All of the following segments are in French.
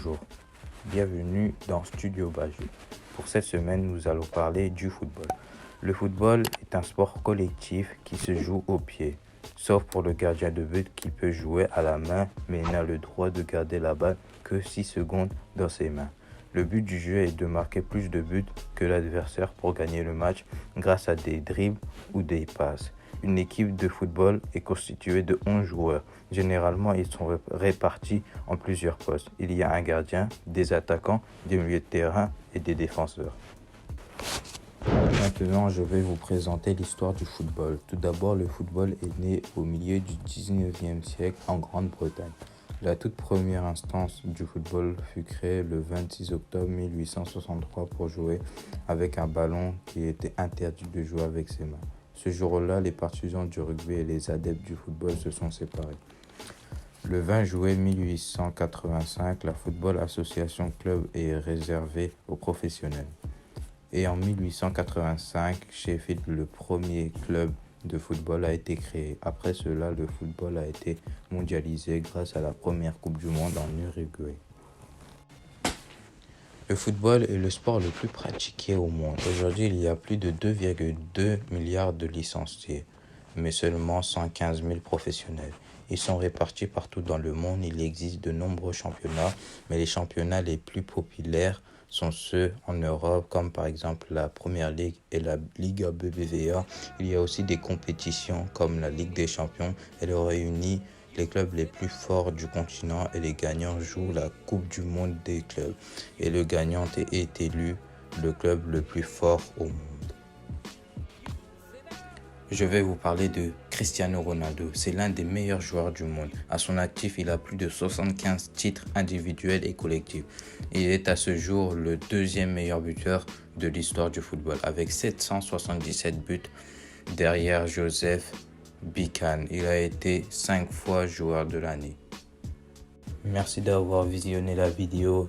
Bonjour, bienvenue dans Studio Bajo. Pour cette semaine, nous allons parler du football. Le football est un sport collectif qui se joue au pied, sauf pour le gardien de but qui peut jouer à la main mais n'a le droit de garder la balle que 6 secondes dans ses mains. Le but du jeu est de marquer plus de buts que l'adversaire pour gagner le match grâce à des dribbles ou des passes. Une équipe de football est constituée de 11 joueurs. Généralement, ils sont répartis en plusieurs postes. Il y a un gardien, des attaquants, des milieux de terrain et des défenseurs. Maintenant, je vais vous présenter l'histoire du football. Tout d'abord, le football est né au milieu du 19e siècle en Grande-Bretagne. La toute première instance du football fut créée le 26 octobre 1863 pour jouer avec un ballon qui était interdit de jouer avec ses mains. Ce jour-là, les partisans du rugby et les adeptes du football se sont séparés. Le 20 juillet 1885, la Football Association Club est réservée aux professionnels. Et en 1885, Sheffield, le premier club de football, a été créé. Après cela, le football a été mondialisé grâce à la première Coupe du Monde en Uruguay. Le football est le sport le plus pratiqué au monde. Aujourd'hui, il y a plus de 2,2 milliards de licenciés, mais seulement 115 000 professionnels. Ils sont répartis partout dans le monde. Il existe de nombreux championnats, mais les championnats les plus populaires sont ceux en Europe, comme par exemple la Première Ligue et la Liga BBVA. Il y a aussi des compétitions comme la Ligue des Champions. Elle réunit les clubs les plus forts du continent et les gagnants jouent la Coupe du Monde des clubs. Et le gagnant est élu le club le plus fort au monde. Je vais vous parler de Cristiano Ronaldo. C'est l'un des meilleurs joueurs du monde. À son actif, il a plus de 75 titres individuels et collectifs. Il est à ce jour le deuxième meilleur buteur de l'histoire du football, avec 777 buts derrière Joseph Bican. Il a été 5 fois joueur de l'année. Merci d'avoir visionné la vidéo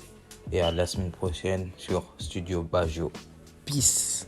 et à la semaine prochaine sur Studio Bajo. Peace!